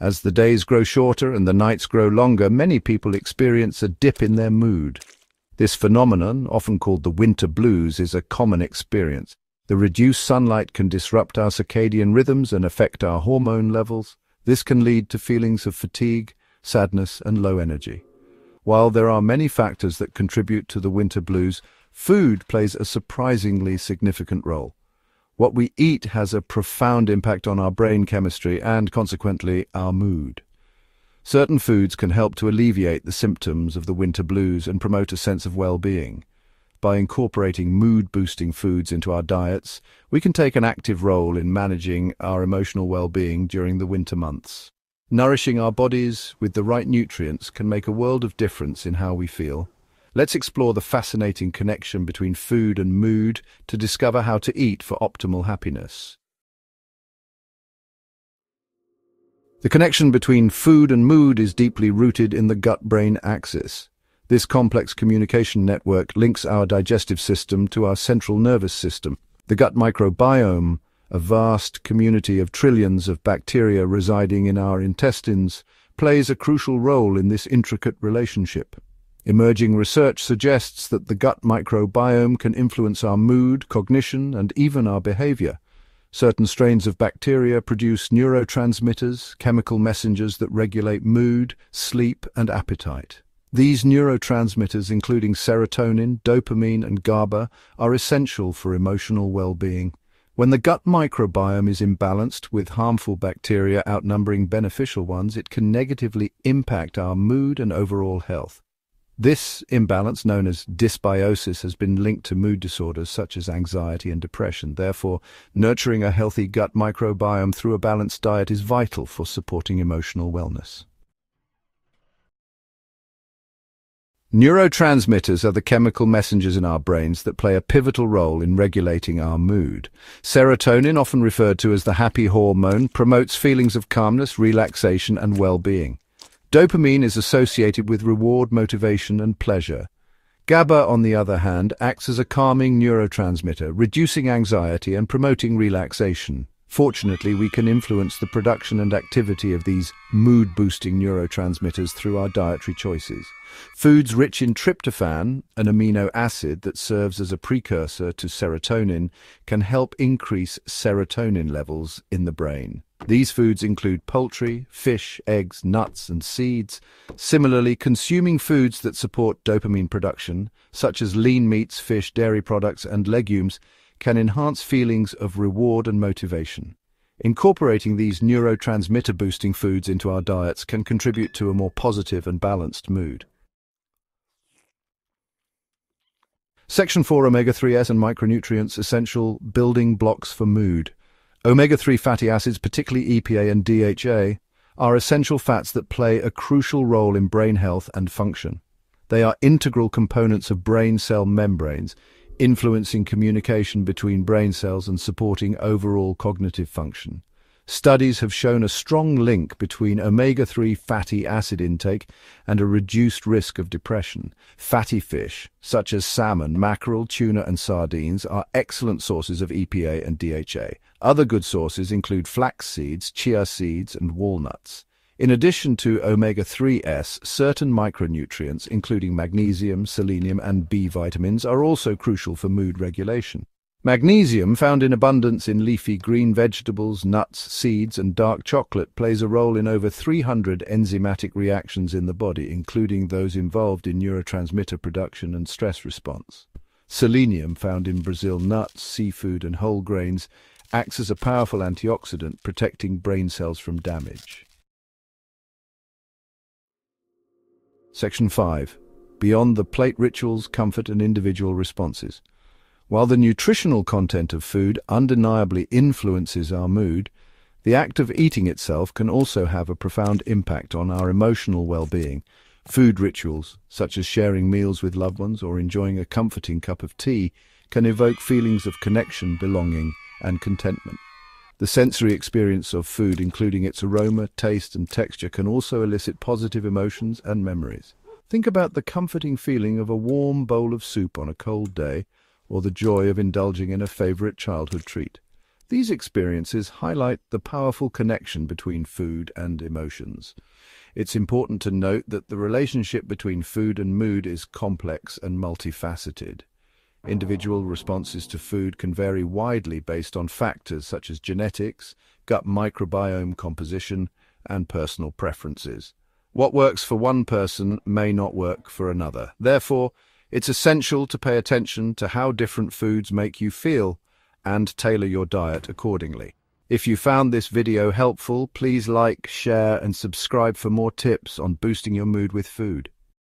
As the days grow shorter and the nights grow longer, many people experience a dip in their mood. This phenomenon, often called the winter blues, is a common experience. The reduced sunlight can disrupt our circadian rhythms and affect our hormone levels. This can lead to feelings of fatigue, sadness, and low energy. While there are many factors that contribute to the winter blues, food plays a surprisingly significant role. What we eat has a profound impact on our brain chemistry and, consequently, our mood. Certain foods can help to alleviate the symptoms of the winter blues and promote a sense of well-being. By incorporating mood-boosting foods into our diets, we can take an active role in managing our emotional well-being during the winter months. Nourishing our bodies with the right nutrients can make a world of difference in how we feel. Let's explore the fascinating connection between food and mood to discover how to eat for optimal happiness. The connection between food and mood is deeply rooted in the gut-brain axis. This complex communication network links our digestive system to our central nervous system. The gut microbiome, a vast community of trillions of bacteria residing in our intestines, plays a crucial role in this intricate relationship. Emerging research suggests that the gut microbiome can influence our mood, cognition, and even our behavior. Certain strains of bacteria produce neurotransmitters, chemical messengers that regulate mood, sleep, and appetite. These neurotransmitters, including serotonin, dopamine, and GABA, are essential for emotional well-being. When the gut microbiome is imbalanced, with harmful bacteria outnumbering beneficial ones, it can negatively impact our mood and overall health. This imbalance, known as dysbiosis, has been linked to mood disorders such as anxiety and depression. Therefore, nurturing a healthy gut microbiome through a balanced diet is vital for supporting emotional wellness. Neurotransmitters are the chemical messengers in our brains that play a pivotal role in regulating our mood. Serotonin, often referred to as the happy hormone, promotes feelings of calmness, relaxation, and well-being. Dopamine is associated with reward, motivation, and pleasure. GABA, on the other hand, acts as a calming neurotransmitter, reducing anxiety and promoting relaxation. Fortunately, we can influence the production and activity of these mood-boosting neurotransmitters through our dietary choices. Foods rich in tryptophan, an amino acid that serves as a precursor to serotonin, can help increase serotonin levels in the brain. These foods include poultry, fish, eggs, nuts, and seeds. Similarly, consuming foods that support dopamine production, such as lean meats, fish, dairy products, and legumes, can enhance feelings of reward and motivation. Incorporating these neurotransmitter-boosting foods into our diets can contribute to a more positive and balanced mood. Section 4: Omega-3s and micronutrients, essential building blocks for mood. Omega-3 fatty acids, particularly EPA and DHA, are essential fats that play a crucial role in brain health and function. They are integral components of brain cell membranes, influencing communication between brain cells and supporting overall cognitive function. Studies have shown a strong link between omega-3 fatty acid intake and a reduced risk of depression. Fatty fish, such as salmon, mackerel, tuna, and sardines, are excellent sources of EPA and DHA. Other good sources include flax seeds, chia seeds, and walnuts. In addition to omega-3s, certain micronutrients, including magnesium, selenium, and B vitamins, are also crucial for mood regulation. Magnesium, found in abundance in leafy green vegetables, nuts, seeds, and dark chocolate, plays a role in over 300 enzymatic reactions in the body, including those involved in neurotransmitter production and stress response. Selenium, found in Brazil nuts, seafood, and whole grains, acts as a powerful antioxidant, protecting brain cells from damage. Section 5. Beyond the plate: rituals, comfort, and individual responses. While the nutritional content of food undeniably influences our mood, the act of eating itself can also have a profound impact on our emotional well-being. Food rituals, such as sharing meals with loved ones or enjoying a comforting cup of tea, can evoke feelings of connection, belonging, and contentment. The sensory experience of food, including its aroma, taste, and texture, can also elicit positive emotions and memories. Think about the comforting feeling of a warm bowl of soup on a cold day, or the joy of indulging in a favorite childhood treat. These experiences highlight the powerful connection between food and emotions. It's important to note that the relationship between food and mood is complex and multifaceted. Individual responses to food can vary widely based on factors such as genetics, gut microbiome composition, and personal preferences. What works for one person may not work for another. Therefore, it's essential to pay attention to how different foods make you feel and tailor your diet accordingly. If you found this video helpful, please like, share, and subscribe for more tips on boosting your mood with food.